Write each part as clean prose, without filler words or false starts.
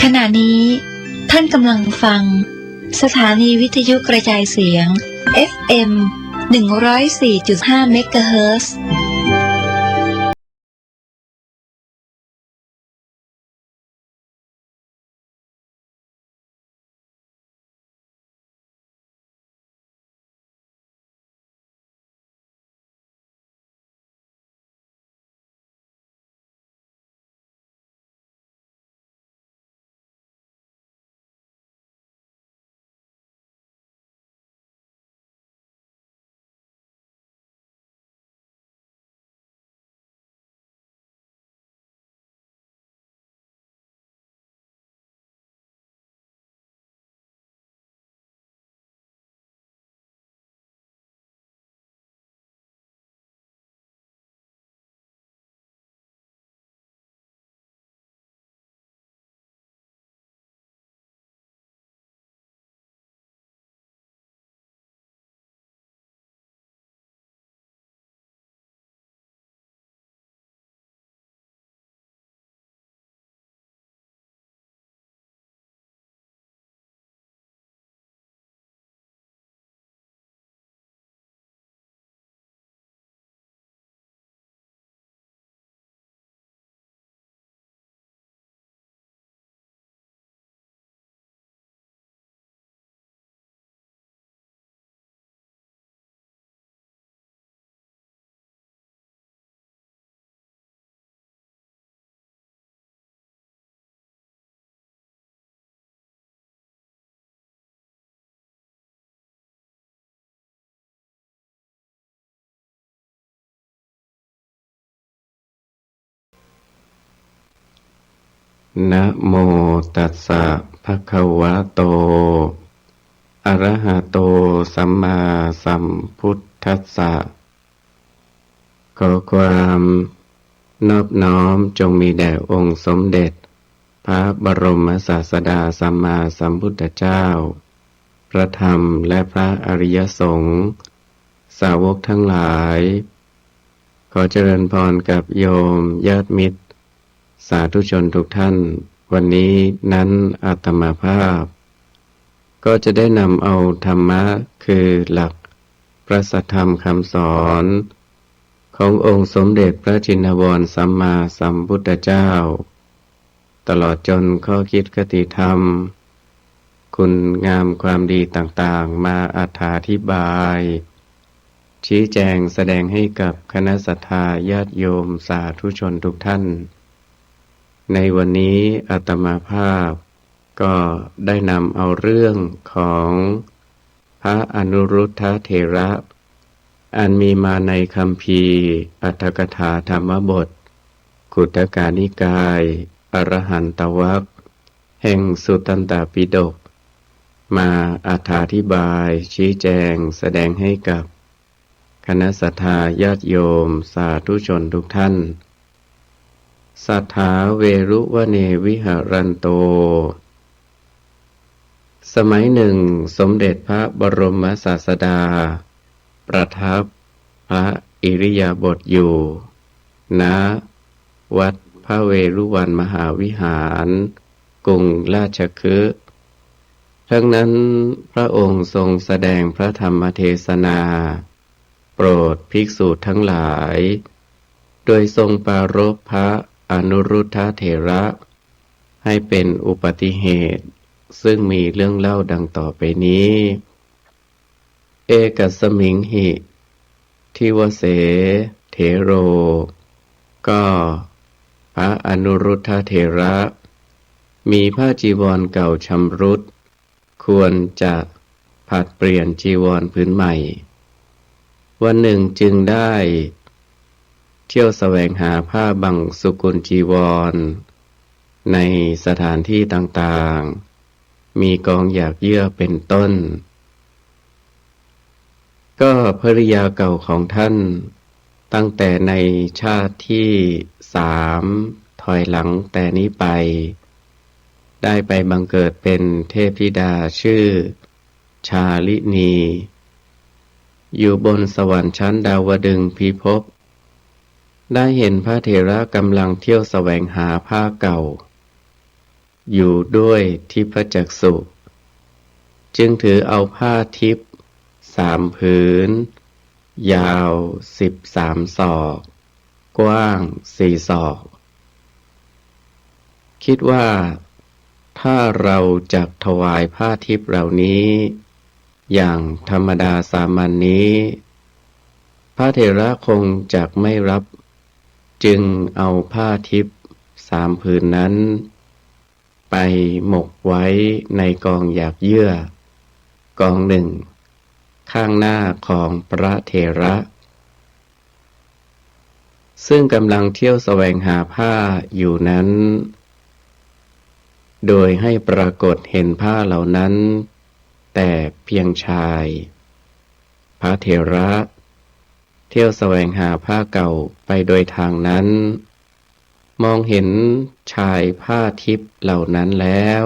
ขณะนี้ท่านกำลังฟังสถานีวิทยุกระจายเสียง FM 104.5 เมกะเฮิรตซ์นะโมตัสสะภะคะวะโตอะระหะโตสัมมาสัมพุทธัสสะขอความนอบน้อมจงมีแด่องค์สมเด็จพระบรมศาสดาสัมมาสัมพุทธเจ้าพระธรรมและพระอริยสงฆ์สาวกทั้งหลายขอเจริญพรกับโยมญาติมิตรสาธุชนทุกท่านวันนี้นั้นอาตมาภาพก็จะได้นำเอาธรรมะคือหลักพระสัทธรรมคำสอนขององค์สมเด็จพระชินวรสัมมาสัมพุทธเจ้าตลอดจนข้อคิดคติธรรมคุณงามความดีต่างๆมาอธิบายชี้แจงแสดงให้กับคณะศรัทธาญาติโยมสาธุชนทุกท่านในวันนี้อาตมาภาพก็ได้นำเอาเรื่องของพระอนุรุทธเถระอันมีมาในคัมภีร์อรรถกถาธรรมบทขุททกานิกายอรหันตวรรคแห่งสุตตันตปิฎกมาอธิบายชี้แจงแสดงให้กับคณะศรัทธาญาติโยมสาธุชนทุกท่านสัทธาเวรุวเนวิหารันโตสมัยหนึ่งสมเด็จพระบรมศาสดาประทับพระอิริยาบถอยู่ณวัดพระเวรุวันมหาวิหารกรุงราชคฤห์ทั้งนั้นพระองค์ทรงแสดงพระธรรมเทศนาโปรดภิกษุทั้งหลายโดยทรงปรารภพระอนุรุทธเถระให้เป็นอุบัติเหตุซึ่งมีเรื่องเล่าดังต่อไปนี้เอกสมิงหิทิวเสเถโรก็พระอนุรุทธเถระมีผ้าจีวรเก่าชำรุดควรจะผัดเปลี่ยนจีวรผืนใหม่วันหนึ่งจึงได้เที่ยวแสวงหาผ้าบังสุกุลจีวรในสถานที่ต่างๆมีกองหยากเยื่อเป็นต้นก็ภริยาเก่าของท่านตั้งแต่ในชาติที่3ถอยหลังแต่นี้ไปได้ไปบังเกิดเป็นเทพธิดาชื่อชาลินีอยู่บนสวรรค์ชั้นดาวดึงส์พิภพได้เห็นพระเถระกำลังเที่ยวแสวงหาผ้าเก่า อยู่ด้วยทิพจักษุจึงถือเอาผ้าทิพย์3 ผืนยาว13 ศอกกว้าง4 ศอกคิดว่าถ้าเราจักถวายผ้าทิพย์เหล่านี้อย่างธรรมดาสามัญนี้พระเถระคงจักไม่รับจึงเอาผ้าทิพย์3 ผืนนั้นไปหมกไว้ในกองหยากเยื่อกองหนึ่งข้างหน้าของพระเถระซึ่งกำลังเที่ยวแสวงหาผ้าอยู่นั้นโดยให้ปรากฏเห็นผ้าเหล่านั้นแต่เพียงชายพระเถระเที่ยวแสวงหาผ้าเก่าไปโดยทางนั้นมองเห็นชายผ้าทิพย์เหล่านั้นแล้ว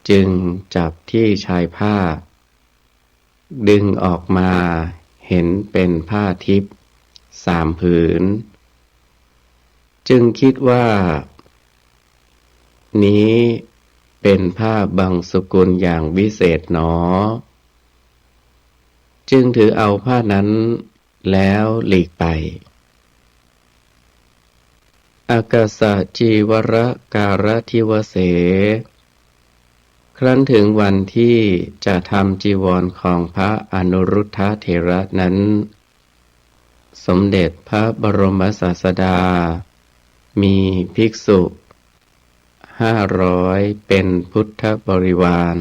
จึงจับที่ชายผ้าดึงออกมาเห็นเป็นผ้าทิพย์3 ผืนจึงคิดว่านี้เป็นผ้าบังสุกุลอย่างวิเศษหนอจึงถือเอาผ้านั้นแล้วหลีกไปอากาสจีวรการทิวเสครั้นถึงวันที่จะทำจีวรของพระอนุรุทธเถระนั้นสมเด็จพระบรมศาสดามีภิกษุ500เป็นพุทธบริวาร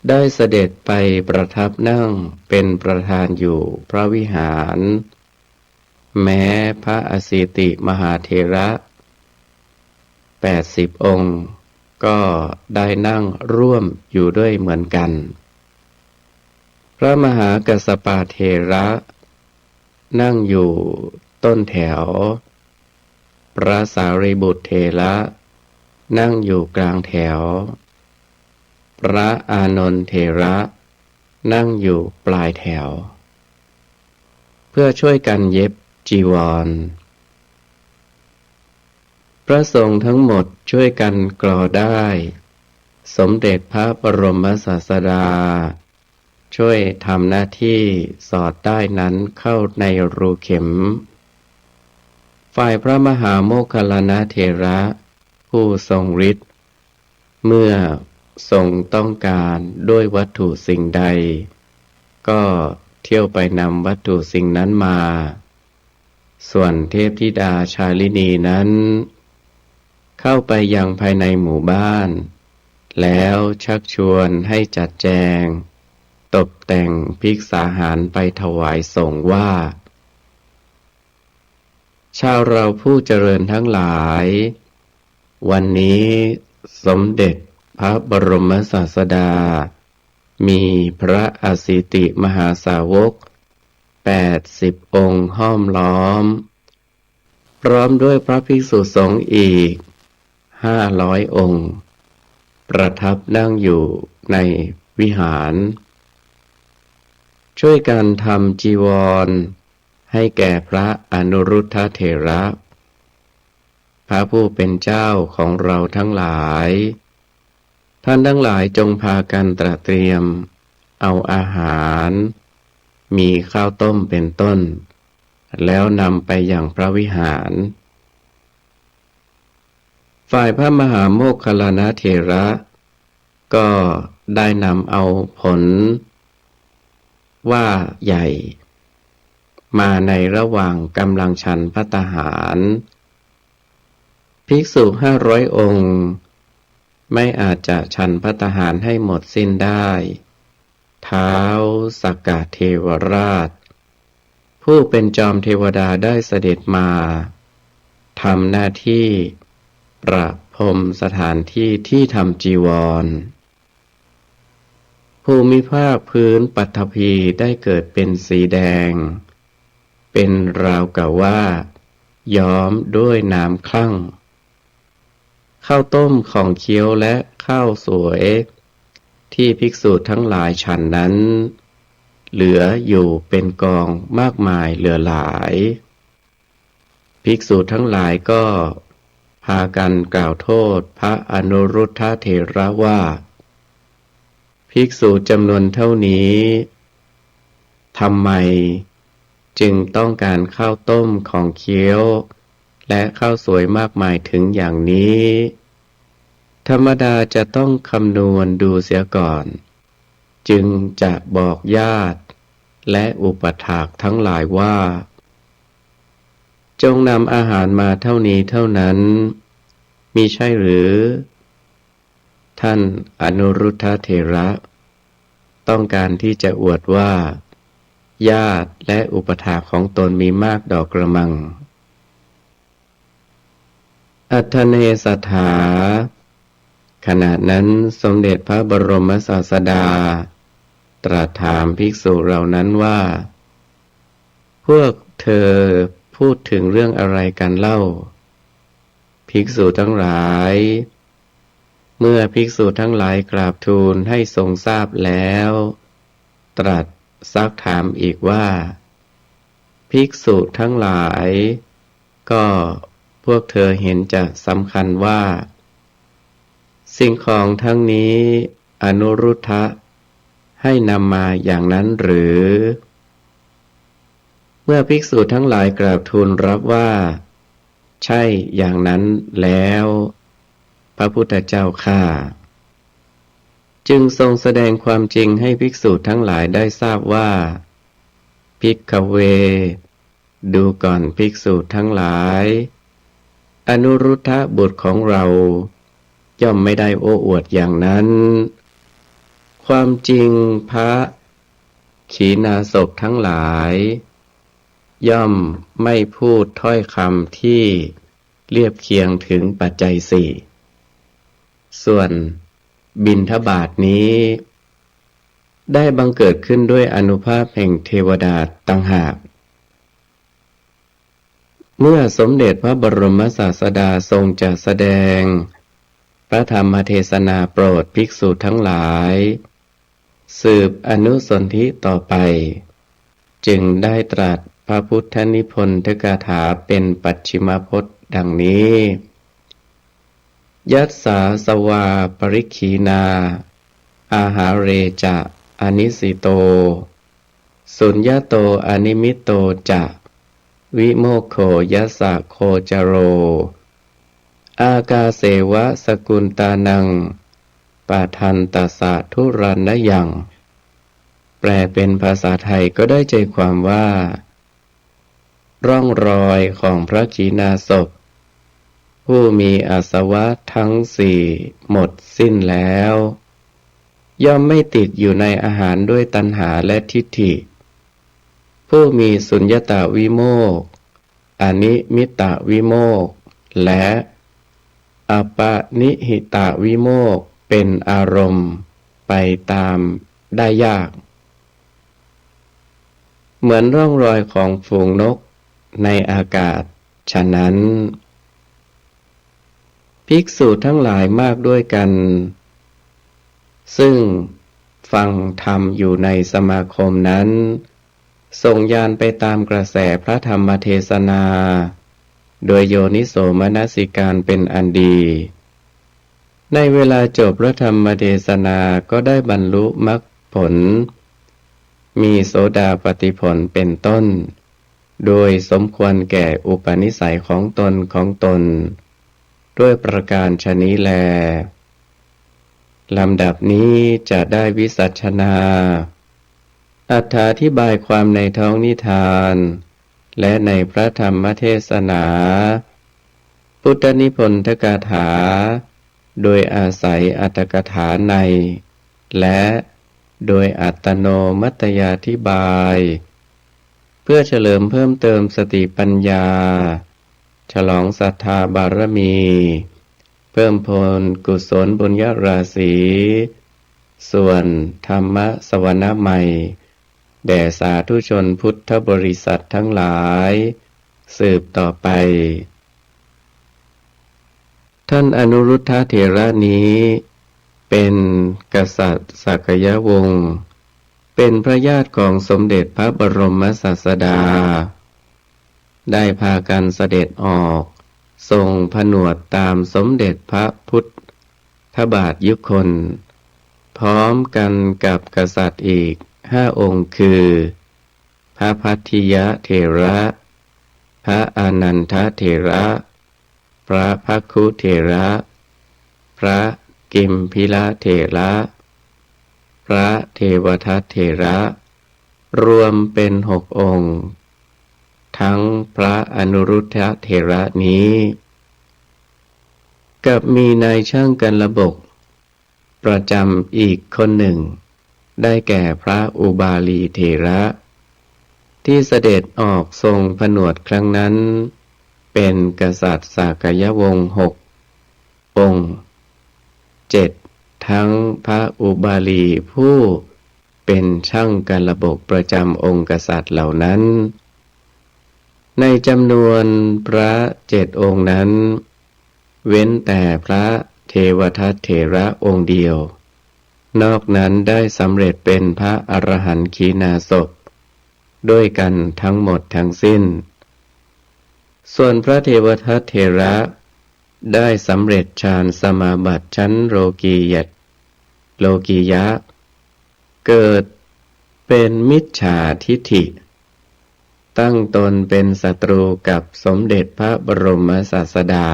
ได้เสด็จไปประทับนั่งเป็นประธานอยู่พระวิหารแม้พระอสิติมหาเถระ80 องค์ก็ได้นั่งร่วมอยู่ด้วยเหมือนกันพระมหากัสสปะเถระนั่งอยู่ต้นแถวพระสารีบุตรเถระนั่งอยู่กลางแถวพระอานนท์เถระนั่งอยู่ปลายแถวเพื่อช่วยกันเย็บจีวรพระสงฆ์ทั้งหมดช่วยกันกลอได้สมเด็จพระบรมศาสดาช่วยทำหน้าที่สอดได้นั้นเข้าในรูเข็มฝ่ายพระมหาโมคคัลลานะเถระผู้ทรงฤทธิ์เมื่อทรงต้องการด้วยวัตถุสิ่งใดก็เที่ยวไปนำวัตถุสิ่งนั้นมาส่วนเทพธิดาชาลินีนั้นเข้าไปยังภายในหมู่บ้านแล้วชักชวนให้จัดแจงตกแต่งภิกษาหารไปถวายสงฆ์ว่าชาวเราผู้เจริญทั้งหลายวันนี้สมเด็จพระบรมศาสดามีพระอสิติมหาสาวก80 องค์ห้อมล้อมพร้อมด้วยพระภิกษุสงฆ์อีก500 องค์ประทับนั่งอยู่ในวิหารช่วยกันทำจีวรให้แก่พระอนุรุทธเถระพระผู้เป็นเจ้าของเราทั้งหลายท่านทั้งหลายจงพากันตระเตรียมเอาอาหารมีข้าวต้มเป็นต้นแล้วนำไปยังพระวิหารฝ่ายพระมหาโมคคัลลานะเถระก็ได้นำเอาผลว่าใหญ่มาในระหว่างกำลังฉันภัตตาหารภิกษุ500 องค์ไม่อาจจะฉันภัตตาหารให้หมดสิ้นได้ท้าวสักกะเทวราชผู้เป็นจอมเทวดาได้เสด็จมาทำหน้าที่ประพรมสถานที่ที่ทำจีวรภูมิภาคพื้นปัฐภีได้เกิดเป็นสีแดงเป็นราวกับว่าย้อมด้วยน้ำคลั่งข้าวต้มของเคี้ยวและข้าวสวยที่ภิกษุทั้งหลายฉันนั้นเหลืออยู่เป็นกองมากมายเหลือหลายภิกษุทั้งหลายก็ พากันกล่าวโทษพระอนุรุทธเถระว่าภิกษุจำนวนเท่านี้ทำไมจึงต้องการข้าวต้มของเคี้ยวและข้าวสวยมากมายถึงอย่างนี้ธรรมดาจะต้องคำนวณดูเสียก่อนจึงจะบอกญาติและอุปถากทั้งหลายว่าจงนำอาหารมาเท่านี้เท่านั้นมิใช่หรือท่านอนุรุทธเถระต้องการที่จะอวดว่าญาติและอุปถากของตนมีมากดอกกระมังอัทธเนสถาขณะนั้นสมเด็จพระบรมศาสดาตรัสถามภิกษุเหล่านั้นว่าพวกเธอพูดถึงเรื่องอะไรกันเล่าภิกษุทั้งหลายเมื่อภิกษุทั้งหลายกราบทูลให้ทรงทราบแล้วตรัสซักถามอีกว่าภิกษุทั้งหลายก็พวกเธอเห็นจะสำคัญว่าสิ่งของทั้งนี้อนุรุทธะให้นำมาอย่างนั้นหรือเมื่อภิกษุทั้งหลายกราบทูลรับว่าใช่อย่างนั้นแล้วพระพุทธเจ้าข้าจึงทรงแสดงความจริงให้ภิกษุทั้งหลายได้ทราบว่าภิกขเวดูก่อนภิกษุทั้งหลายอนุรุทธะบุตรของเราย่อมไม่ได้โอ้อวดอย่างนั้นความจริงพระขีณาสพทั้งหลายย่อมไม่พูดถ้อยคำที่เรียบเคียงถึงปัจจัยสี่ส่วนบิณฑบาตนี้ได้บังเกิดขึ้นด้วยอานุภาพแห่งเทวดาต่างหากเมื่อสมเด็จพระบรมศาสดาทรงจะแสดงพระธรรมเทศนาโปรดภิกษุทั้งหลายสืบอนุสนธิต่อไปจึงได้ตรัสพระพุทธนิพนธกถาเป็นปัจฉิมพจน์ดังนี้ยัสสาสวาปริขีนาอาหาเรจะอนิสิโตสุญญโตอนิมิโตจะวิโมคโขยัสสะโคจโรอากาเสวะสกุลตานังปาทันตสะทุรันนยังแปลเป็นภาษาไทยก็ได้ใจความว่าร่องรอยของพระขีณาสพผู้มีอาสวะทั้งสี่หมดสิ้นแล้วย่อมไม่ติดอยู่ในอาหารด้วยตัณหาและทิฏฐิผู้มีสุญญตาวิโมกข์อนิมิตวิโมกข์และอปนิหิตวิโมกข์เป็นอารมณ์ไปตามได้ยากเหมือนร่องรอยของฝูงนกในอากาศฉะนั้นภิกษุทั้งหลายมากด้วยกันซึ่งฟังธรรมอยู่ในสมาคมนั้นส่งญาณไปตามกระแสพระธรรมเทศนาโดยโยนิโสมนสิการเป็นอันดีในเวลาจบพระธรรมเทศนาก็ได้บรรลุมรรคผลมีโสดาปัตติผลเป็นต้นโดยสมควรแก่อุปนิสัยของตนด้วยประการฉะนี้แลลำดับนี้จะได้วิสัชนาอธิบายความในท้องนิทานและในพระธรรมเทศนาพุทธนิพนธกถาโดยอาศัยอรรถกถาในและโดยอัตโนมัตยาธิบายเพื่อเฉลิมเพิ่มเติมสติปัญญาฉลองศรัทธาบารมีเพิ่มพูนกุศลบุญญาราศีส่วนธรรมสวนาใหม่แด่สาธุชนพุทธบริษัททั้งหลายสืบต่อไปท่านอนุรุทธเถระนี้เป็นกษัตริย์สักยวงศ์เป็นพระญาติของสมเด็จพระบรมศาสดาได้พากันเสด็จออก ทรงผนวดตามสมเด็จพระพุทธบาทยุคลพร้อมกันกับกษัตริย์อีก5 องค์คือ พระพัทธิยเถระ พระอานันทเถระ พระภักคุเถระ พระกิมพิลเถระ พระเทวทัตเถระ รวมเป็น6 องค์ ทั้งพระอนุรุทธเถระนี้กับมีนายช่างกันระบบประจำอีกคนหนึ่งได้แก่พระอุบาลีเถระที่เสด็จออกทรงผนวดครั้งนั้นเป็นกษัตริย์สากยวงศ์6 องค์ 7ทั้งพระอุบาลีผู้เป็นช่างกันระบบประจำองค์กษัตริย์เหล่านั้นในจำนวนพระ7 องค์นั้นเว้นแต่พระเทวทัตเถระองค์เดียวนอกนั้นได้สำเร็จเป็นพระอรหันต์ขีณาสพด้วยกันทั้งหมดทั้งสิ้นส่วนพระเทวทัตเถระได้สำเร็จฌานสมาบัติชั้นโลกียะเกิดเป็นมิจฉาทิฏฐิตั้งตนเป็นศัตรูกับสมเด็จพระบรมศาสดา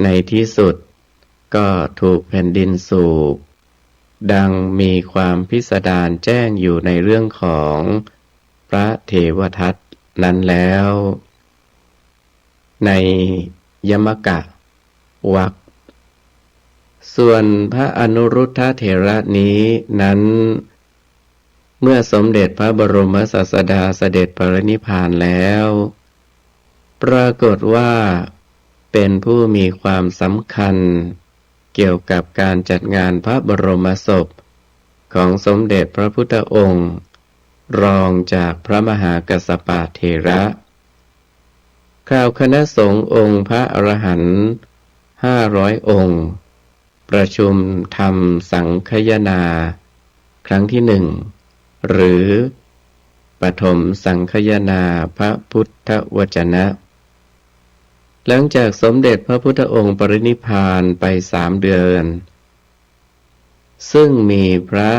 ในที่สุดก็ถูกแผ่นดินสูบดังมีความพิสดารแจ้งอยู่ในเรื่องของพระเทวทัตนั้นแล้วในยมกะวรรคส่วนพระอนุรุทธเถระนี้นั้นเมื่อสมเด็จพระบรมศาสดาเสด็จปรินิพพานแล้วปรากฏว่าเป็นผู้มีความสำคัญเกี่ยวกับการจัดงานพระบรมศพของสมเด็จพระพุทธองค์รองจากพระมหากัสสปะเถระข่าวคณะสงฆ์องค์พระอรหันต์500 องค์ประชุมทำสังคยนาครั้งที่1หรือปฐมสังคยนาพระพุทธวจนะหลังจากสมเด็จพระพุทธองค์ปรินิพพานไป3 เดือนซึ่งมีพระ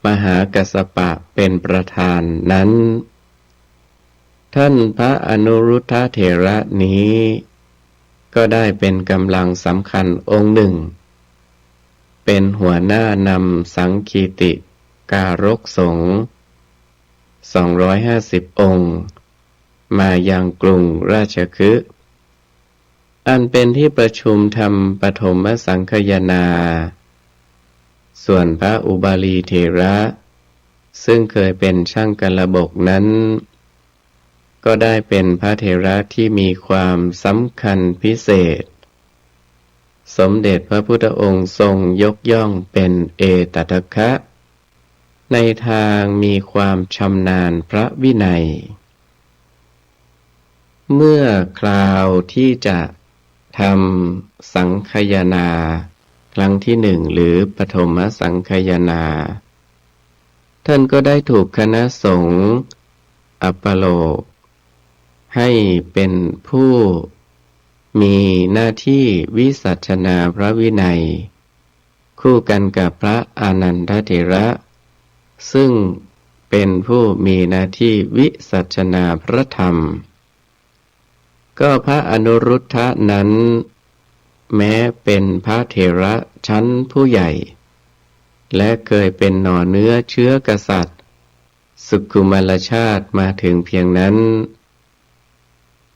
มหากัสสปะเป็นประธานนั้นท่านพระอนุรุทธเถระนี้ก็ได้เป็นกำลังสำคัญองค์หนึ่งเป็นหัวหน้านำสังคีติการกสงฆ์250 องค์มายังกรุงราชคฤห์อันเป็นที่ประชุมทำปฐมสังคยนาส่วนพระอุบาลีเถระซึ่งเคยเป็นช่างกันระบบนั้นก็ได้เป็นพระเถระที่มีความสำคัญพิเศษสมเด็จพระพุทธองค์ทรงยกย่องเป็นเอตทัคคะในทางมีความชำนาญพระวินัยเมื่อคราวที่จะทำสังคยนาครั้งที่1หรือปฐมสังคยนาท่านก็ได้ถูกคณะสงฆ์อัปโลกให้เป็นผู้มีหน้าที่วิสัชนาพระวินัยคู่กันกับพระอานันทเถระซึ่งเป็นผู้มีหน้าที่วิสัชนาพระธรรมก็พระอนุรุทธะนั้นแม้เป็นพระเถระชั้นผู้ใหญ่และเคยเป็นหน่อเนื้อเชื้อกษัตริย์สุขุมลชาติมาถึงเพียงนั้น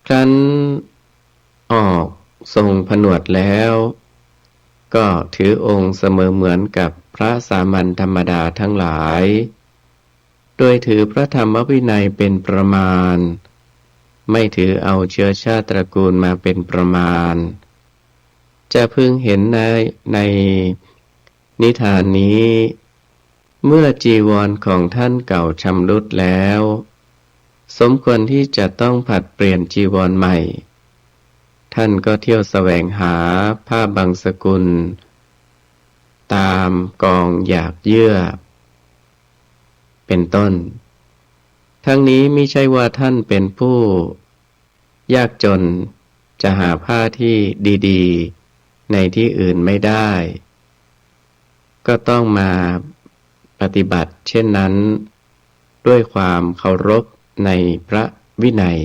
ครั้นออกทรงผนวดแล้วก็ถือองค์เสมอเหมือนกับพระสามัญธรรมดาทั้งหลายโดยถือพระธรรมวินัยเป็นประมาณไม่ถือเอาเชื้อชาติตระกูลมาเป็นประมาณจะพึงเห็นในนิทานนี้เมื่อจีวรของท่านเก่าชำรุดแล้วสมควรที่จะต้องผลัดเปลี่ยนจีวรใหม่ท่านก็เที่ยวแสวงหาผ้าบางสกุลตามกองหยากเยื่อเป็นต้นทั้งนี้มิใช่ว่าท่านเป็นผู้ยากจน จะหาผ้าที่ดีๆในที่อื่นไม่ได้ ก็ต้องมาปฏิบัติเช่นนั้นด้วยความเคารพในพระวินัย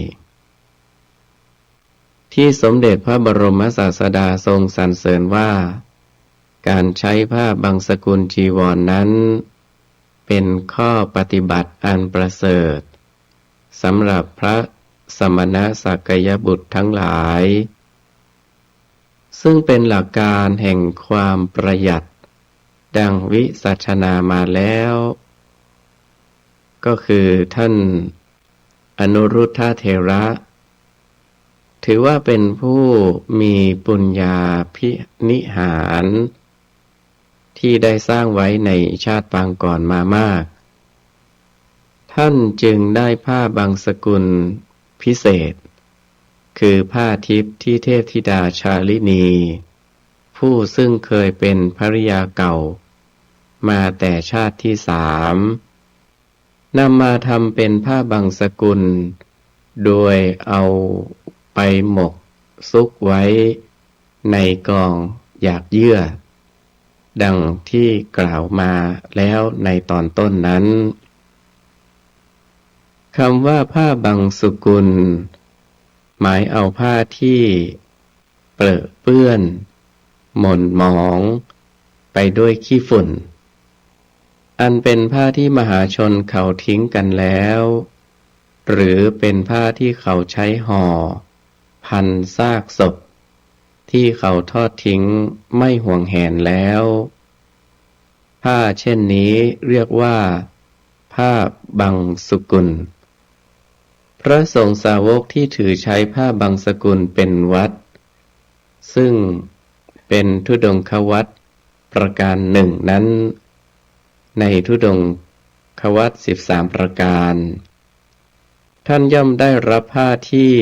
ที่สมเด็จพระบรมศาสดาทรงสรรเสริญว่าการใช้ผ้าบังสกุลจีวร นั้นเป็นข้อปฏิบัติอันประเสริฐสำหรับพระสมณสักยบุตรทั้งหลายซึ่งเป็นหลักการแห่งความประหยัดดังวิสัชนามาแล้วก็คือท่านอนุรุทธเถระถือว่าเป็นผู้มีปุญญาภินิหารที่ได้สร้างไว้ในชาติปางก่อนมามากท่านจึงได้ผ้าบางสกุลพิเศษคือผ้าทิพย์ที่เทพธิดาชาลินีผู้ซึ่งเคยเป็นภริยาเก่ามาแต่ชาติที่3นำมาทำเป็นผ้าบางสกุลโดยเอาไปหมกซุกไว้ในกองหยากเยื่อดังที่กล่าวมาแล้วในตอนต้นนั้นคำว่าผ้าบางสกุลหมายเอาผ้าที่เปรอะเปื้อนหม่นหมองไปด้วยขี้ฝุ่นอันเป็นผ้าที่มหาชนเขาทิ้งกันแล้วหรือเป็นผ้าที่เขาใช้ห่อพันซากศพที่เขาทอดทิ้งไม่ห่วงแหนแล้วผ้าเช่นนี้เรียกว่าผ้าบังสกุลพระสงฆ์สาวกที่ถือใช้ผ้าบังสกุลเป็นวัดซึ่งเป็นธุดงควัตรประการหนึ่งนั้นในธุดงควัตร13ประการท่านย่อมได้รับผ้าที่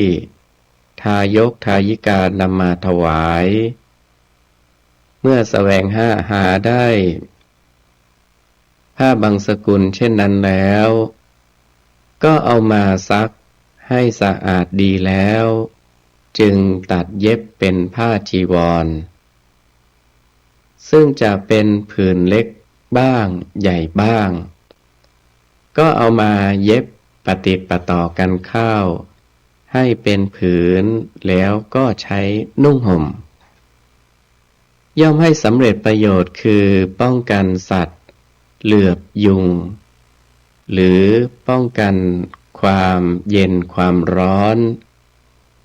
ทายกทายิกานำมาถวายเมื่อแสวงหาได้ผ้าบางสกุลเช่นนั้นแล้วก็เอามาซักให้สะอาดดีแล้วจึงตัดเย็บเป็นผ้าจีวรซึ่งจะเป็นผืนเล็กบ้างใหญ่บ้างก็เอามาเย็บปะติดปะต่อกันเข้าให้เป็นผืนแล้วก็ใช้นุ่งห่มย่อมให้สำเร็จประโยชน์คือป้องกันสัตว์เหลือบยุงหรือป้องกันความเย็นความร้อน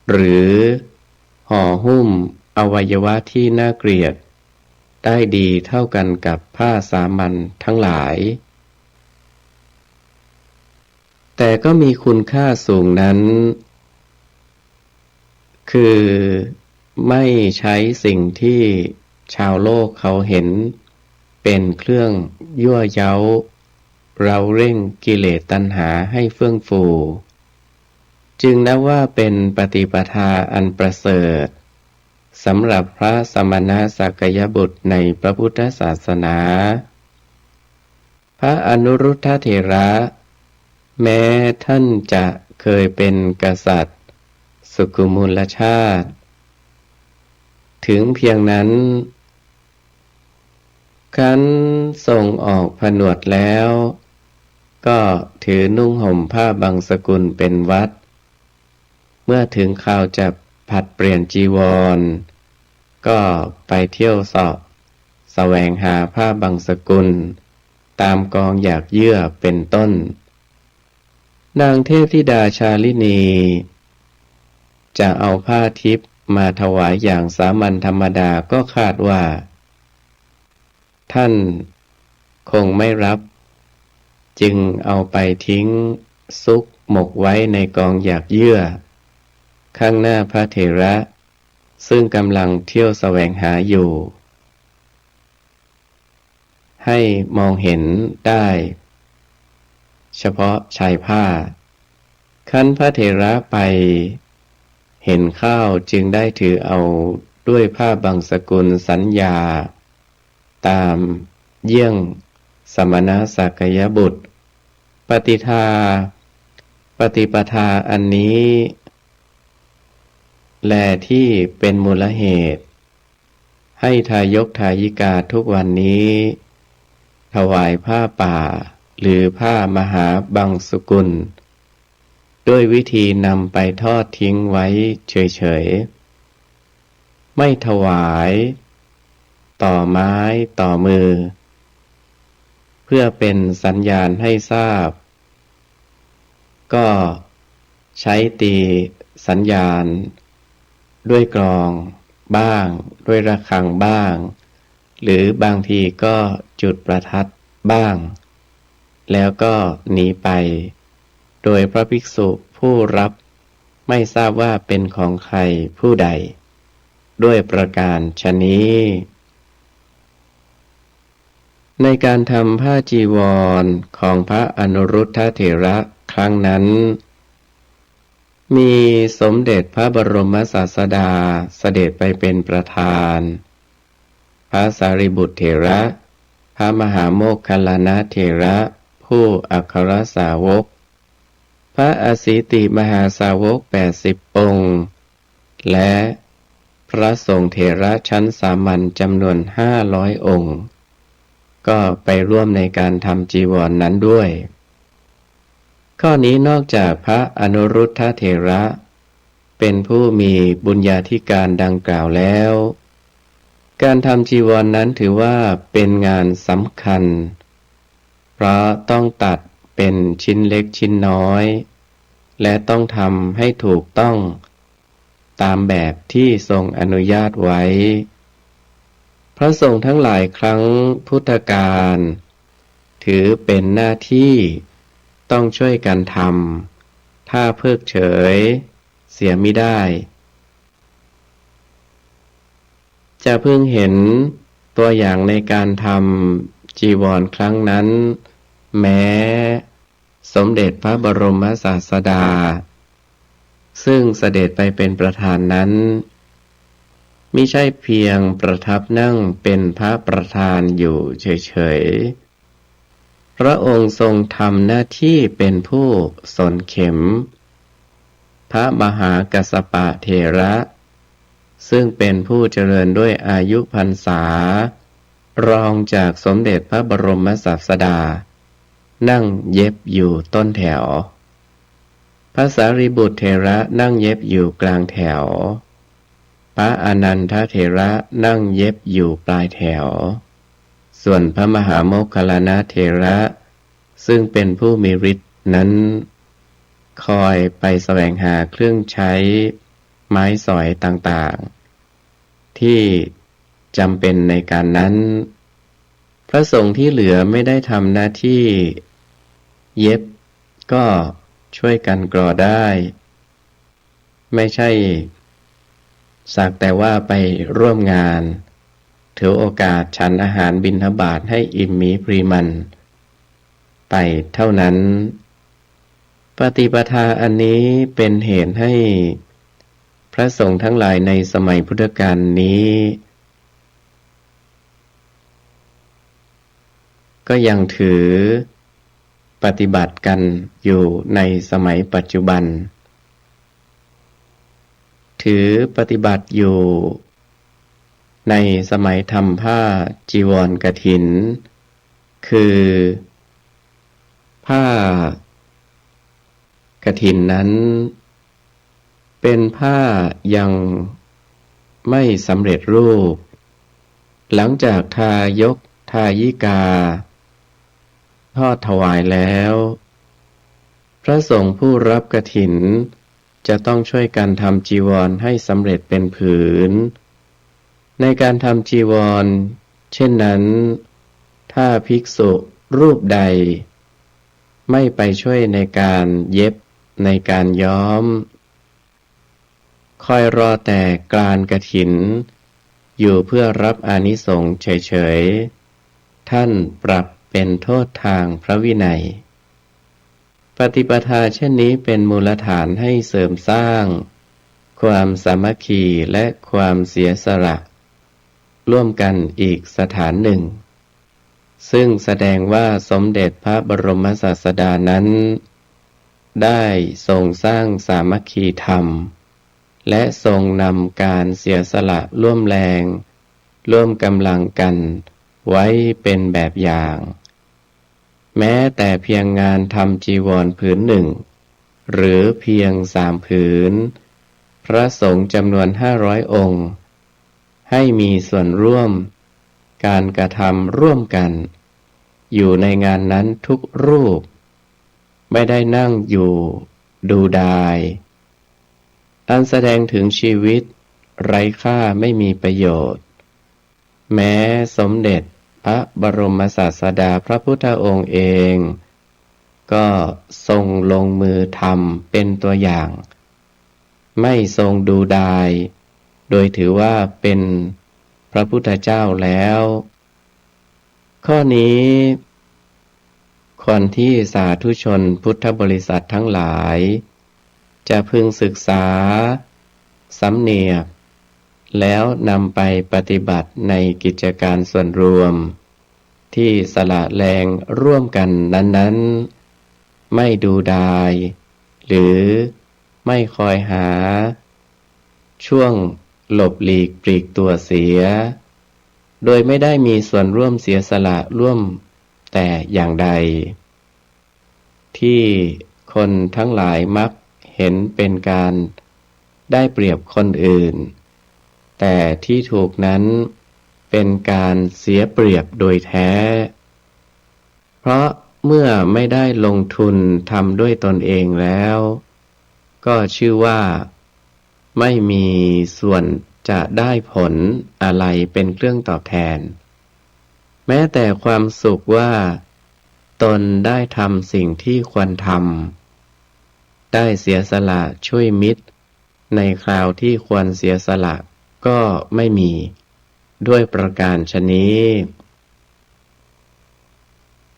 หรือห่อหุ้มอวัยวะที่น่าเกลียดได้ดีเท่ากันกับผ้าสามัญทั้งหลายแต่ก็มีคุณค่าสูงนั้นคือไม่ใช้สิ่งที่ชาวโลกเขาเห็นเป็นเครื่องยั่วเย้าเราเร่งกิเลสตัณหาให้เฟื่องฟูจึงนับว่าเป็นปฏิปทาอันประเสริฐสำหรับพระสมณสักยบุตรในพระพุทธศาสนาพระอนุรุทธเถระแม้ท่านจะเคยเป็นกษัตริย์สุกุมุลชาติถึงเพียงนั้นครั้นทรงออกผนวดแล้วก็ถือนุ่งห่มผ้าบางสกุลเป็นวัดเมื่อถึงคราวจะผัดเปลี่ยนจีวรก็ไปเที่ยวเสาะแสวงหาผ้าบางสกุลตามกองหยากเยื่อเป็นต้นนางเทพธิดาชาลินีจะเอาผ้าทิพย์มาถวายอย่างสามัญธรรมดาก็คาดว่าท่านคงไม่รับจึงเอาไปทิ้งซุกหมกไว้ในกองหยากเยื่อข้างหน้าพระเถระซึ่งกำลังเที่ยวแสวงหาอยู่ให้มองเห็นได้เฉพาะชายผ้าคั้นพระเถระไปเห็นเข้าจึงได้ถือเอาด้วยผ้าบางสกุลสัญญาตามเยี่ยงสมณสักยบุตรปฏิปทาอันนี้ แลที่เป็นมูลเหตุให้ทายกทายิกาทุกวันนี้ถวายผ้าป่าหรือผ้ามหาบังสุกุลด้วยวิธีนำไปทอดทิ้งไว้เฉยๆไม่ถวายต่อไม้ต่อมือเพื่อเป็นสัญญาณให้ทราบก็ใช้ตีสัญญาณด้วยกลองบ้างด้วยระฆังบ้างหรือบางทีก็จุดประทัดบ้างแล้วก็หนีไปโดยพระภิกษุผู้รับไม่ทราบว่าเป็นของใครผู้ใดด้วยประการฉะนี้ในการทำผ้าจีวรของพระอนุรุทธเถระครั้งนั้นมีสมเด็จพระบรมศาสดาเสด็จไปเป็นประธานพระสารีบุตรเถระพระมหาโมคคัลลานะเถระผู้อัครสาวกพระอสิติมหาสาวก80 องค์และพระสงฆ์เถระชั้นสามัญจำนวน500 องค์ก็ไปร่วมในการทำจีวร นั้นด้วยข้อนี้นอกจากพระอนุรุทธเถระเป็นผู้มีบุญญาธิการดังกล่าวแล้วการทำจีวร นั้นถือว่าเป็นงานสำคัญเพราะต้องตัดเป็นชิ้นเล็กชิ้นน้อยและต้องทำให้ถูกต้องตามแบบที่ทรงอนุญาตไว้พระสงฆ์ทั้งหลายครั้งพุทธกาลถือเป็นหน้าที่ต้องช่วยกันทำถ้าเพิกเฉยเสียมิได้จะเพิ่งเห็นตัวอย่างในการทำจีวรครั้งนั้นแม้สมเด็จพระบรมศาสดาซึ่งเสด็จไปเป็นประธานนั้นมิใช่เพียงประทับนั่งเป็นพระประธานอยู่เฉยๆพระองค์ทรงทำหน้าที่เป็นผู้สนเข็มพระมหากัสสปะเถระซึ่งเป็นผู้เจริญด้วยอายุพรรษารองจากสมเด็จพระบรมศาสดานั่งเย็บอยู่ต้นแถวพระสารีบุตรเถระนั่งเย็บอยู่กลางแถวพระอนันทเถระนั่งเย็บอยู่ปลายแถวส่วนพระมหาโมคคัลลานะเถระซึ่งเป็นผู้มีฤทธิ์นั้นคอยไปแสวงหาเครื่องใช้ไม้สอยต่างๆที่จำเป็นในการนั้นพระสงฆ์ที่เหลือไม่ได้ทำหน้าที่เย็บก็ช่วยกันกรอได้ไม่ใช่สักแต่ว่าไปร่วมงานถือโอกาสฉันอาหารบิณฑบาตให้อิ่มหมีพรีมันไปเท่านั้นปฏิปทาอันนี้เป็นเหตุให้พระสงฆ์ทั้งหลายในสมัยพุทธกาลนี้ก็ยังถือปฏิบัติกันอยู่ในสมัยปัจจุบันถือปฏิบัติอยู่ในสมัยทำผ้าจีวรกฐินคือผ้ากฐินนั้นเป็นผ้ายังไม่สำเร็จรูปหลังจากทายกทายิกาทอดถวายแล้วพระสงฆ์ผู้รับกฐินจะต้องช่วยกันทำจีวรให้สำเร็จเป็นผืนในการทำจีวรเช่นนั้นถ้าภิกษุรูปใดไม่ไปช่วยในการเย็บในการย้อมคอยรอแต่กลานกฐินอยู่เพื่อรับอานิสงส์เฉยๆท่านปรับเป็นโทษทางพระวินัยปฏิปทาเช่นนี้เป็นมูลฐานให้เสริมสร้างความสามัคคีและความเสียสละร่วมกันอีกสถานหนึ่งซึ่งแสดงว่าสมเด็จพระบรมศาสดานั้นได้ทรงสร้างสามัคคีธรรม และทรงนำการเสียสละร่วมแรงร่วมกำลังกันไว้เป็นแบบอย่าง แม้แต่เพียงงานทำจีวรผืนหนึ่งหรือเพียง3 ผืนพระสงฆ์จำนวน500 องค์ให้มีส่วนร่วมการกระทำร่วมกันอยู่ในงานนั้นทุกรูปไม่ได้นั่งอยู่ดูดายอันแสดงถึงชีวิตไร้ค่าไม่มีประโยชน์แม้สมเด็จพระบรมศาสดาพระพุทธองค์เองก็ทรงลงมือทำเป็นตัวอย่างไม่ทรงดูดายโดยถือว่าเป็นพระพุทธเจ้าแล้วข้อนี้คนที่สาธุชนพุทธบริษัททั้งหลายจะพึงศึกษาสำเนียกแล้วนำไปปฏิบัติในกิจการส่วนรวมที่สละแรงร่วมกันนั้นๆไม่ดูดายหรือไม่คอยหาช่วงหลบหลีกปลีกตัวเสียโดยไม่ได้มีส่วนร่วมเสียสละร่วมแต่อย่างใดที่คนทั้งหลายมักเห็นเป็นการได้เปรียบคนอื่นแต่ที่ถูกนั้นเป็นการเสียเปรียบโดยแท้เพราะเมื่อไม่ได้ลงทุนทำด้วยตนเองแล้วก็ชื่อว่าไม่มีส่วนจะได้ผลอะไรเป็นเครื่องตอบแทนแม้แต่ความสุขว่าตนได้ทำสิ่งที่ควรทำได้เสียสละช่วยมิตรในคราวที่ควรเสียสละก็ไม่มีด้วยประการฉะนี้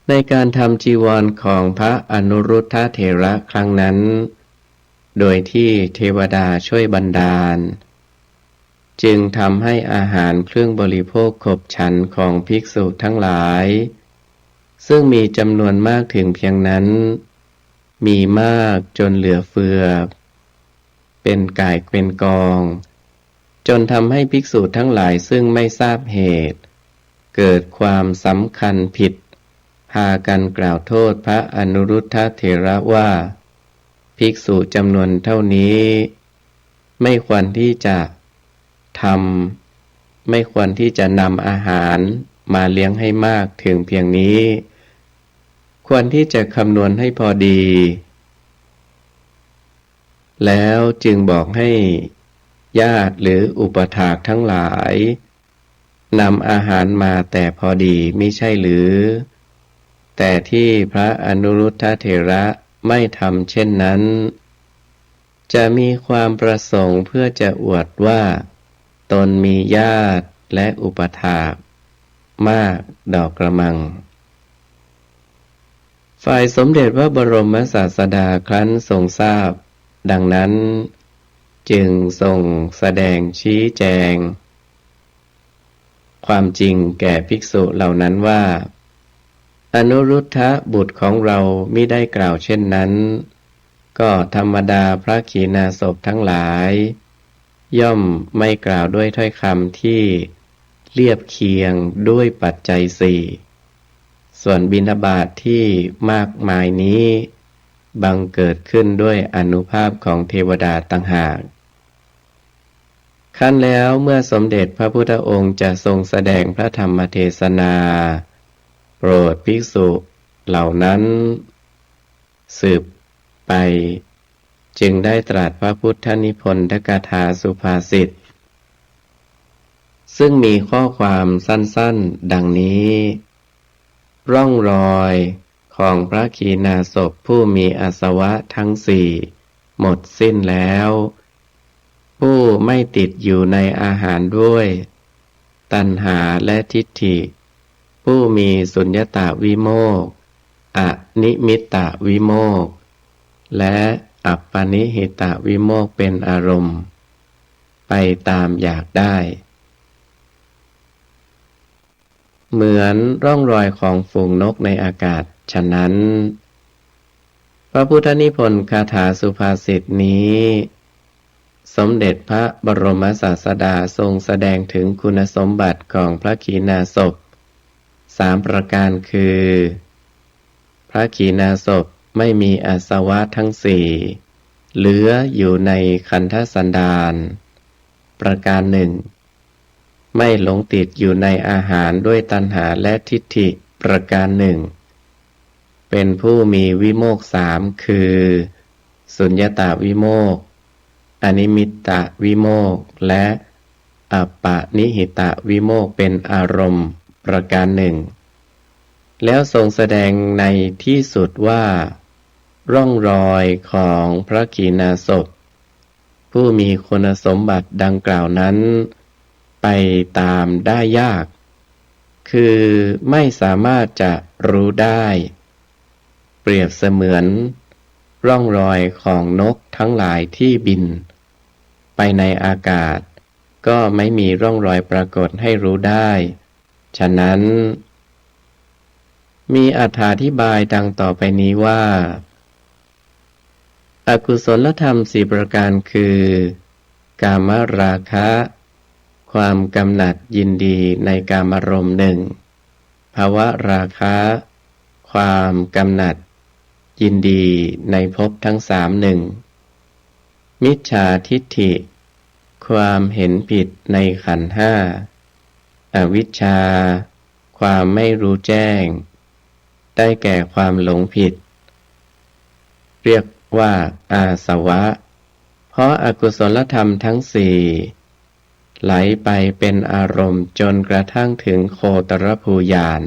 ในการทำจีวรของพระอนุรุทธเถระครั้งนั้นโดยที่เทวดาช่วยบันดาลจึงทำให้อาหารเครื่องบริโภคขบฉันของภิกษุทั้งหลายซึ่งมีจำนวนมากถึงเพียงนั้นมีมากจนเหลือเฟือเป็นก่ายเป็นกองจนทำให้ภิกษุทั้งหลายซึ่งไม่ทราบเหตุเกิดความสำคัญผิดพากันกล่าวโทษพระอนุรุทธเถระว่าภิกษุจำนวนเท่านี้ไม่ควรที่จะไม่ควรที่จะนำอาหารมาเลี้ยงให้มากถึงเพียงนี้ควรที่จะคำนวณให้พอดีแล้วจึงบอกให้ญาติหรืออุปถากทั้งหลายนำอาหารมาแต่พอดีมิใช่หรือแต่ที่พระอนุรุทธเถระไม่ทำเช่นนั้นจะมีความประสงค์เพื่อจะอวดว่าตนมีญาติและอุปถากมากดอกกระมังฝ่ายสมเด็จพระบรมศาสดาครั้นทรงทราบดังนั้นจึงทรงแสดงชี้แจงความจริงแก่ภิกษุเหล่านั้นว่าอนุรุทธบุตรของเรามิได้กล่าวเช่นนั้นก็ธรรมดาพระขีณาสพทั้งหลายย่อมไม่กล่าวด้วยถ้อยคำที่เรียบเคียงด้วยปัจจัย4ส่วนบิณฑบาตที่มากมายนี้บังเกิดขึ้นด้วยอานุภาพของเทวดาต่างหากขั้นแล้วเมื่อสมเด็จพระพุทธองค์จะทรงแสดงพระธรรมเทศนาโปรดภิกษุเหล่านั้นสืบไปจึงได้ตรัสพระพุทธนิพนธกถาสุภาษิตซึ่งมีข้อความสั้นๆดังนี้ร่องรอยของพระขีณาสพผู้มีอาสวะทั้ง4หมดสิ้นแล้วผู้ไม่ติดอยู่ในอาหารด้วยตัณหาและทิฏฐิผู้มีสุญญตาวิโมกข์อนิมิตตวิโมกข์และอัปปนิหิตวิโมกข์เป็นอารมณ์ไปตามอยากได้เหมือนร่องรอยของฝูงนกในอากาศฉะนั้นพระพุทธนิพนธ์คาถาสุภาษิตนี้ สมเด็จพระบรมศาสดาทรงแสดงถึงคุณสมบัติของพระขีณาสพ3ประการคือ พระขีณาสพไม่มีอาสวะทั้ง4เหลืออยู่ในขันธสันดานประการหนึ่งไม่หลงติดอยู่ในอาหารด้วยตัณหาและทิฏฐิประการหนึ่งเป็นผู้มีวิโมกข์3คือสุญญตาวิโมกข์อนิมิตตวิโมกข์และอัปปนิหิตวิโมกข์เป็นอารมณ์ประการหนึ่งแล้วทรงแสดงในที่สุดว่าร่องรอยของพระขีณาสพผู้มีคุณสมบัติดังกล่าวนั้นไปตามได้ยากคือไม่สามารถจะรู้ได้เปรียบเสมือนร่องรอยของนกทั้งหลายที่บินไปในอากาศก็ไม่มีร่องรอยปรากฏให้รู้ได้ฉะนั้นมีอธิบายดังต่อไปนี้ว่าอกุศลธรรม4ประการคือกามราคะ ความกำหนัดยินดีในกามารมณ์หนึ่งภวราคะ ความกำหนัดยินดีในภพทั้ง3หนึ่งมิจฉาทิฏฐิ ความเห็นผิดในขันธ์5อวิชชา ความไม่รู้แจ้งได้แก่ความหลงผิดเรียกว่าอาสวะเพราะอกุศลธรรมทั้ง4ไหลไปเป็นอารมณ์จนกระทั่งถึงโคตรภูญาณ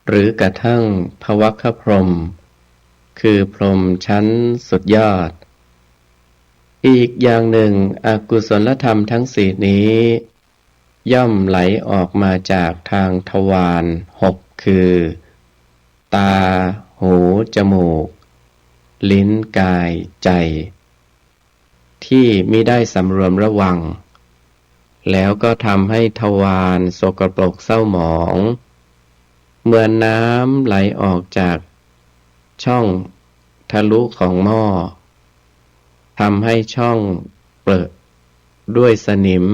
หรือกระทั่งภวคพรหมคือพรหมชั้นสุดยอดอีกอย่างหนึ่งอกุศลธรรมทั้ง4นี้ย่อมไหลออกมาจากทางทวาร6คือตาหูจมูกลิ้นกายใจที่มิได้สำรวมระวังแล้วก็ทำให้ทวารสกปรกเศร้าหมองเหมือนน้ำไหลออกจากช่องทะลุของหม้อทำให้ช่องเปิดด้วยสนิม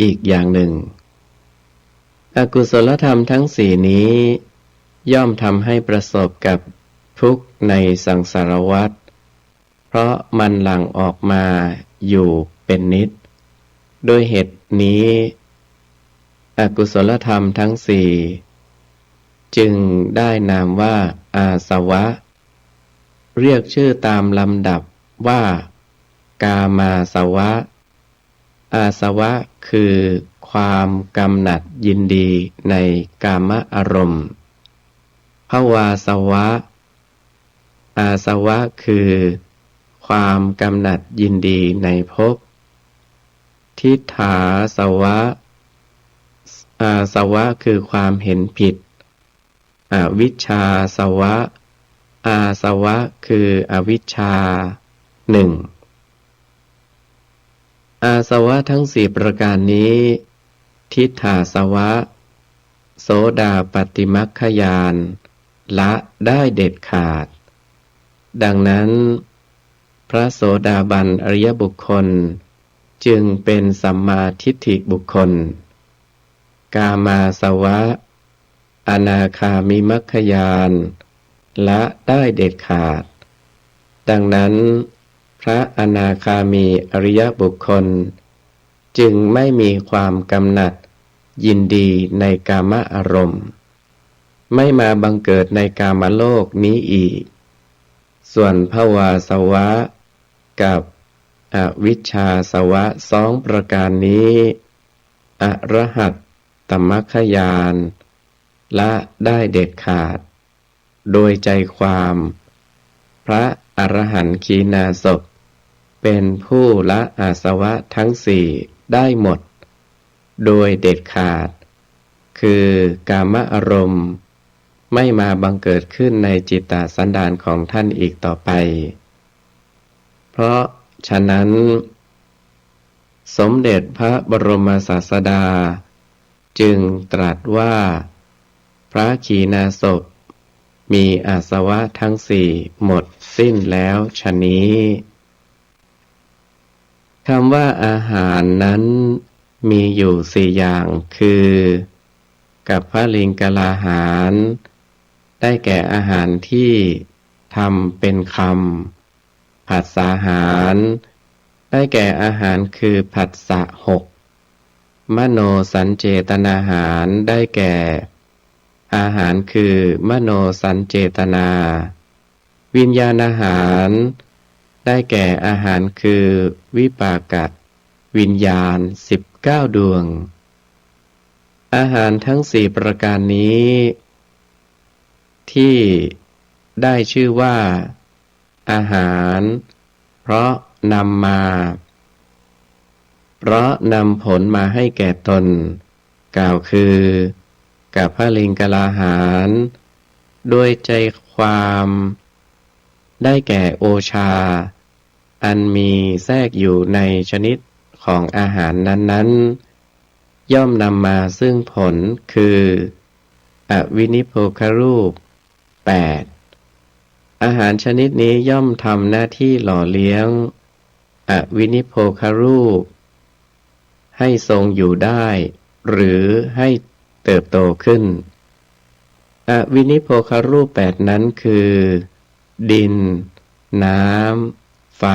อีกอย่างหนึ่งอกุศลธรรมทั้ง4นี้ย่อมทำให้ประสบกับทุกข์ในสังสารวัฏเพราะมันหลั่งออกมาอยู่เป็นนิจด้วยเหตุนี้อกุศลธรรมทั้ง4จึงได้นามว่าอาสวะเรียกชื่อตามลำดับว่ากามาสวะอาสวะคือความกำหนัดยินดีในกามอารมณ์ภวาสวะอาสวะคือความกำหนัดยินดีในภพทิฏฐาสวะอาสวะคือความเห็นผิดอวิชชาสวะอาสวะคืออวิชชา1อาสวะทั้ง4ประการนี้ทิฏฐาสวะโสดาปัตติมัคคญาณละได้เด็ดขาดดังนั้นพระโสดาบันอริยบุคคลจึงเป็นสัมมาทิฏฐิบุคคลกามาสวะอนาคามิมัคคญาณละได้เด็ดขาดดังนั้นพระอนาคามีอริยบุคคลจึงไม่มีความกำหนัดยินดีในกามอารมณ์ไม่มาบังเกิดในกามโลกนี้อีกส่วนภวาสวะกับอวิชชาสวะ2ประการนี้อรหัตตมัคคญาณละได้เด็ดขาดโดยใจความพระอรหันต์ขีณาสพเป็นผู้ละอาสวะทั้ง4ได้หมดโดยเด็ดขาดคือกามอารมณ์ไม่มาบังเกิดขึ้นในจิตตสันดานของท่านอีกต่อไปเพราะฉะนั้นสมเด็จพระบรมศาสดาจึงตรัสว่าพระขีณาสพมีอาสวะทั้ง4หมดสิ้นแล้วฉะนี้ คำว่าอาหารนั้นมีอยู่สี่อย่างคือกัปพลิงกลาหารได้แก่อาหารที่ทำเป็นคำผัสสาหารได้แก่อาหารคือผัสสะหกมโนสัญเจตนาหารได้แก่อาหารคือมโนสัญเจตนาวิญญาณอาหารได้แก่อาหารคือวิปากวิญญาณ19 ดวงอาหารทั้งสี่ประการนี้ที่ได้ชื่อว่าอาหารเพราะนำผลมาให้แก่ตนกล่าวคือกัปพลิงกลาหารโดยใจความได้แก่โอชาอันมีแทรกอยู่ในชนิดของอาหารนั้นๆย่อมนำมาซึ่งผลคืออวินิโพครูป 8อาหารชนิดนี้ย่อมทำหน้าที่หล่อเลี้ยงอวินิโพครูปให้ทรงอยู่ได้หรือให้เติบโตขึ้นอวินิโพครูป 8นั้นคือดินน้ำไฟ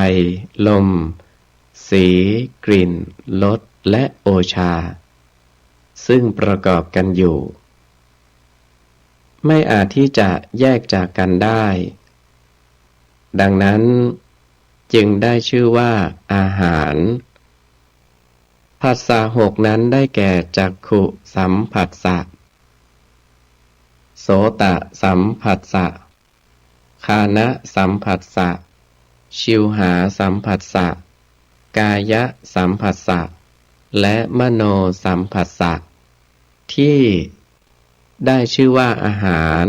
ลมสีกลิ่นรสและโอชาซึ่งประกอบกันอยู่ไม่อาจที่จะแยกจากกันได้ดังนั้นจึงได้ชื่อว่าอาหารผัสสะหกนั้นได้แก่จักขุสัมผัสสะโสตสัมผัสสะฆานะสัมผัสสะชิวหาสัมผัสสะกายสัมผัสสะและมโนสัมผัสสะที่ได้ชื่อว่าอาหาร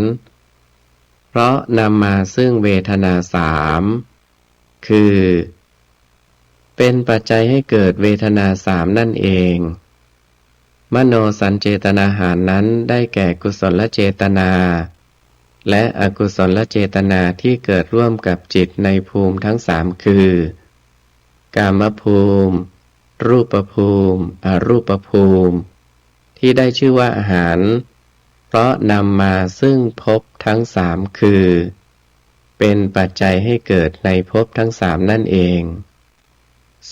เพราะนำมาซึ่งเวทนาสามคือเป็นปัจจัยให้เกิดเวทนาสามนั่นเองมโนสัญเจตนาหารนั้นได้แก่กุศลเจตนาและอกุศลเจตนาที่เกิดร่วมกับจิตในภูมิทั้งสามคือกามภูมิรูปภูมิอรูปภูมิที่ได้ชื่อว่าอาหารเพราะนำมาซึ่งภพทั้งสามคือเป็นปัจจัยให้เกิดในภพทั้งสามนั่นเอง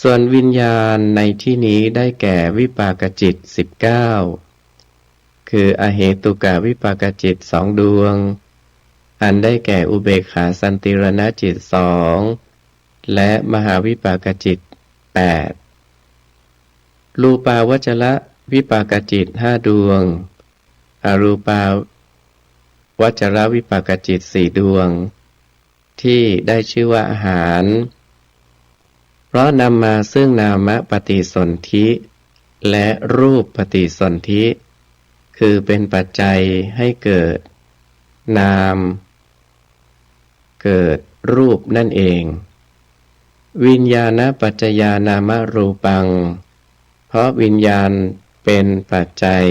ส่วนวิญญาณในที่นี้ได้แก่วิปากจิต19คืออเหตุกะวิปากจิต2 ดวงอันได้แก่อุเบกขาสันติรณจิต2และมหาวิปากจิต8รูปาวจรวิปากจิต5 ดวงอรูปาวจรวิปากจิต4 ดวงที่ได้ชื่อว่าอาหารเพราะนำมาซึ่งนามปฏิสนธิและรูปปฏิสนธิคือเป็นปัจจัยให้เกิดนามเกิดรูปนั่นเองวิญญาณปัจจยานามรูปังเพราะวิญญาณเป็นปัจจัย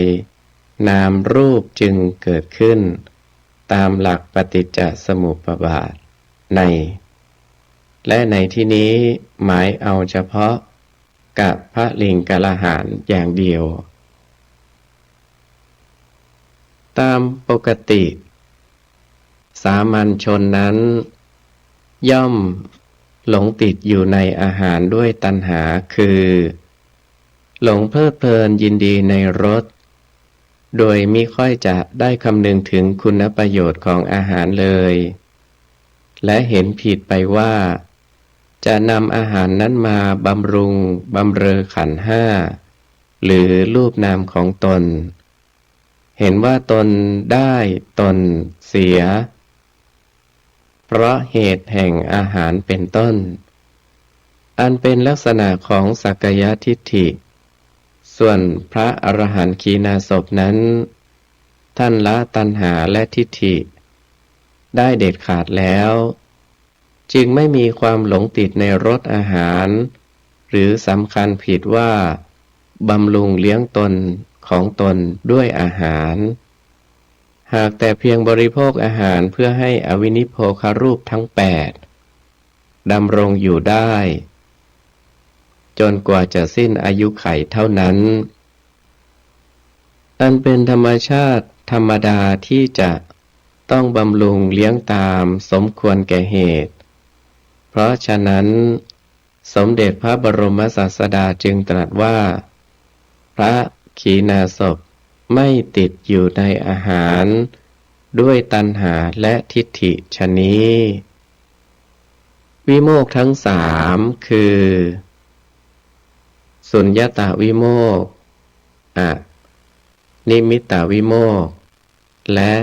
นามรูปจึงเกิดขึ้นตามหลักปฏิจจสมุปบาทและในที่นี้หมายเอาเฉพาะกัปพลิงกลาหารอย่างเดียวตามปกติสามัญชนนั้นย่อมหลงติดอยู่ในอาหารด้วยตัณหาคือหลงเพลิดเพลินยินดีในรสโดยมิค่อยจะได้คำนึงถึงคุณประโยชน์ของอาหารเลยและเห็นผิดไปว่าจะนำอาหารนั้นมาบำรุงบำเรอขันธ์ห้าหรือรูปนามของตนเห็นว่าตนได้ตนเสียเพราะเหตุแห่งอาหารเป็นต้นอันเป็นลักษณะของสักกายทิฏฐิส่วนพระอรหันต์ขีณาสพนั้นท่านละตัณหาและทิฏฐิได้เด็ดขาดแล้วจึงไม่มีความหลงติดในรสอาหารหรือสำคัญผิดว่าบำรุงเลี้ยงตนของตนด้วยอาหารหากแต่เพียงบริโภคอาหารเพื่อให้อวินิโพครูปทั้ง8ดำรงอยู่ได้ จนกว่าจะสิ้นอายุไขเท่านั้นอันเป็นธรรมชาติธรรมดาที่จะต้องบำรุงเลี้ยงตามสมควรแก่เหตุเพราะฉะนั้นสมเด็จพระบรมศาสดาจึงตรัสว่าพระขีณาสพไม่ติดอยู่ในอาหารด้วยตัณหาและทิฏฐิฉะนี้วิโมกข์ทั้งสามคือสุญญตวิโมกข์นิมิตตวิโมกข์และ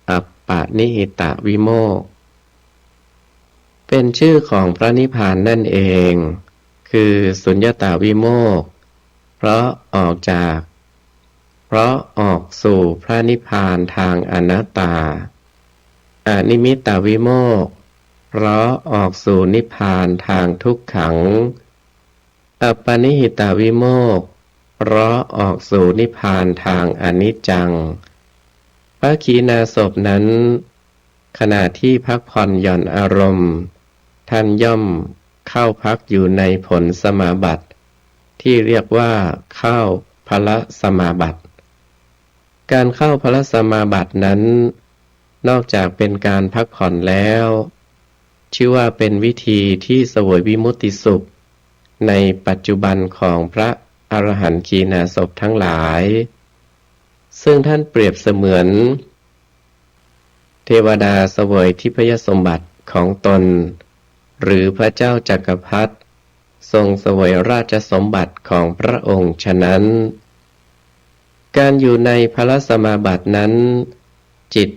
อัปปนิหิตวิโมกข์เป็นชื่อของพระนิพพานนั่นเองคือสุญญตวิโมกข์เพราะออกสู่พระนิพพานทางอนัตตาอนิมิตตวิโมกข์เพราะออกสู่นิพพานทางทุกขังอัปปนิหิตวิโมกข์เพราะออกสู่นิพพานทางอนิจจังพระขีณาสพนั้นขณะที่พักผ่อนหย่อนอารมณ์ท่านย่อมเข้าพักอยู่ในผลสมาบัติที่เรียกว่าเข้าพลสมาบัติการเข้าพลสมาบัตินั้นนอกจากเป็นการพักผ่อนแล้วชื่อว่าเป็นวิธีที่เสวยวิมุตติสุขในปัจจุบันของพระอรหันต์ขีณาสพทั้งหลายซึ่งท่านเปรียบเสมือนเทวดาเสวยทิพยสมบัติของตนหรือพระเจ้าจักรพรรดิทรงเสวยราชสมบัติของพระองค์ฉะนั้นการอยู่ในพลสมาบัตินั้นจิต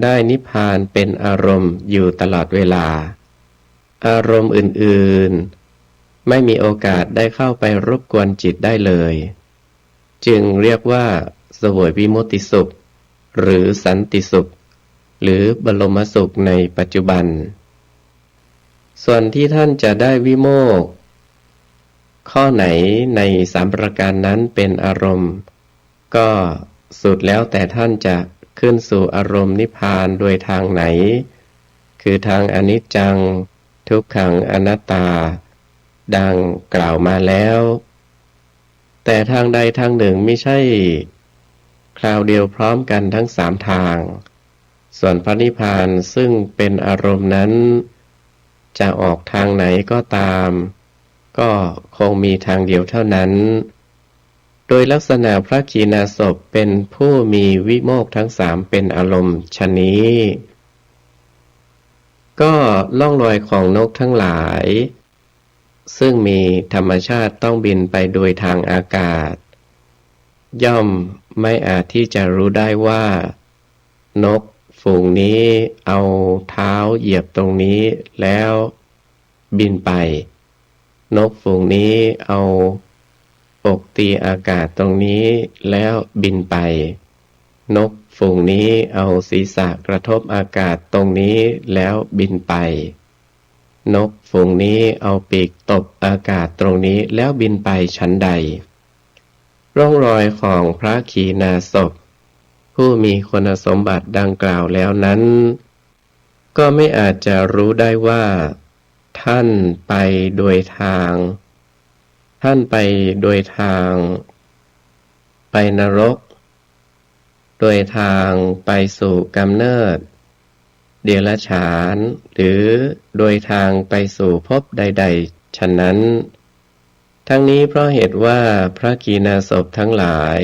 ได้นิพพานเป็นอารมณ์อยู่ตลอดเวลาอารมณ์อื่นๆไม่มีโอกาสได้เข้าไปรบกวนจิตได้เลยจึงเรียกว่าเสวยวิมุตติสุขหรือสันติสุขหรือบรมสุขในปัจจุบันส่วนที่ท่านจะได้วิโมกข์ข้อไหนในสามประการนั้นเป็นอารมณ์ก็สุดแล้วแต่ท่านจะขึ้นสู่อารมณ์นิพพานโดยทางไหนคือทางอนิจจังทุกขังอนัตตาดังกล่าวมาแล้วแต่ทางใดทางหนึ่งไม่ใช่คราวเดียวพร้อมกันทั้งสามทางส่วนพระนิพพานซึ่งเป็นอารมณ์นั้นจะออกทางไหนก็ตามก็คงมีทางเดียวเท่านั้นโดยลักษณะพระขีณาสพเป็นผู้มีวิโมกข์ทั้งสามเป็นอารมณ์ฉะนี้ก็ล่องลอยของนกทั้งหลายซึ่งมีธรรมชาติต้องบินไปโดยทางอากาศย่อมไม่อาจที่จะรู้ได้ว่านกฝูงนี้เอาเท้าเหยียบตรงนี้แล้วบินไปนกฝูงนี้เอาอกตีอากาศตรงนี้แล้วบินไปนกฝูงนี้เอาศีรษะกระทบอากาศตรงนี้แล้วบินไปนกฝูงนี้เอาปีกตบอากาศตรงนี้แล้วบินไปฉันใดร่องรอยของพระขีณาสพผู้มีคุณสมบัติดังกล่าวแล้วนั้นก็ไม่อาจจะรู้ได้ว่าท่านไปโดยทางไปนรกโดยทางไปสู่กำเนิดเดรัจฉานหรือโดยทางไปสู่ภพใดๆฉะนั้นทั้งนี้เพราะเหตุว่าพระขีณาสพทั้งหลาย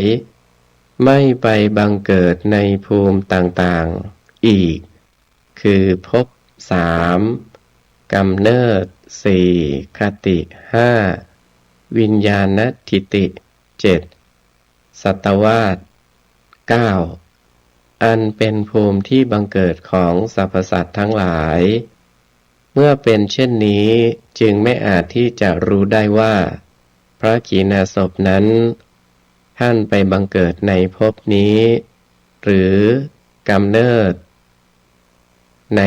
ไม่ไปบังเกิดในภูมิต่างๆอีกคือภพ3กำเนิด4คติ5วิญญาณทิติ7สัตวาส9อันเป็นภูมิที่บังเกิดของสรรพสัตว์ทั้งหลายเมื่อเป็นเช่นนี้จึงไม่อาจที่จะรู้ได้ว่าพระขีณาสพนั้นท่านไปบังเกิดในภพนี้หรือกำเนิดใน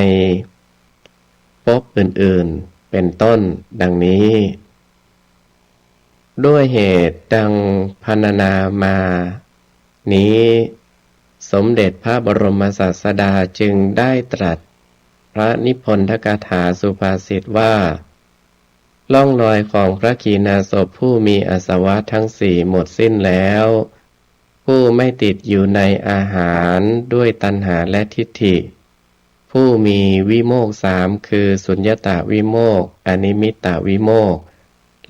ภพอื่นๆเป็นต้นดังนี้ด้วยเหตุดังพรรณนามานี้สมเด็จพระบรมศาสดาจึงได้ตรัสพระนิพนธกถาสุภาษิตว่า ล่องรอยของพระขีณาสพผู้มีอาสวะทั้งสี่หมดสิ้นแล้ว ผู้ไม่ติดอยู่ในอาหารด้วยตัณหาและทิฏฐิผู้มีวิโมกข์สามคือสุญญตวิโมกข์อนิมิตตวิโมกข์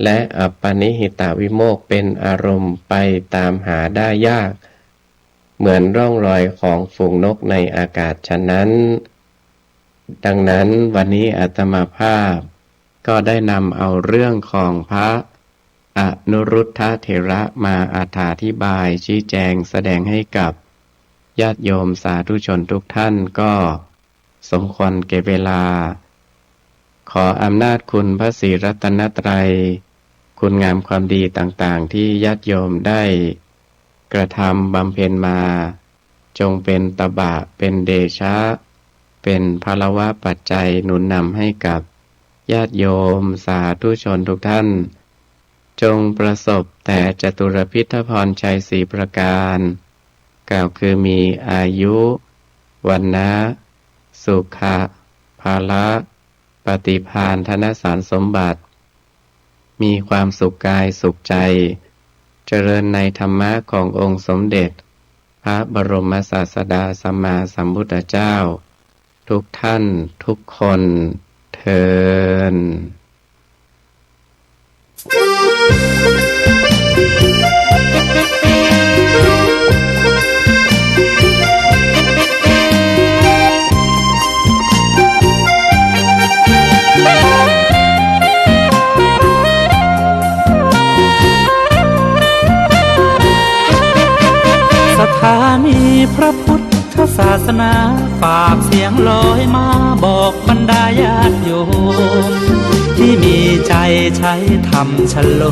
และอัปปนิหิตวิโมกข์เป็นอารมณ์ไปตามหาได้ยากเหมือนร่องรอยของฝูงนกในอากาศฉะนั้นดังนั้นวันนี้อาตมาภาพก็ได้นำเอาเรื่องของพระอนุรุทธเถระมาอธิบายชี้แจงแสดงให้กับญาติโยมสาธุชนทุกท่านก็สมควรแก่เวลาขออำนาจคุณพระศรีรัตนตรัยคุณงามความดีต่างๆที่ญาติโยมได้กระทำบำเพ็ญมาจงเป็นตบะเป็นเดชะเป็นพลวะปัจจัยหนุนนำให้กับญาติโยมสาธุชนทุกท่านจงประสบแต่จตุรพิธพรชัยสี่ประการกล่าวคือมีอายุวันนะสุขะภาละปฏิภาณธนสารสมบัติมีความสุขกายสุขใจเจริญในธรรมะขององค์สมเด็จพระบรมศาสดาสัมมาสัมพุทธเจ้าทุกท่านทุกคนเทอญสถานีพระพุทธศาสนาฝากเสียงลอยมาบอกบรรดาญาติโยมที่มีใจใช้ธรรมชโล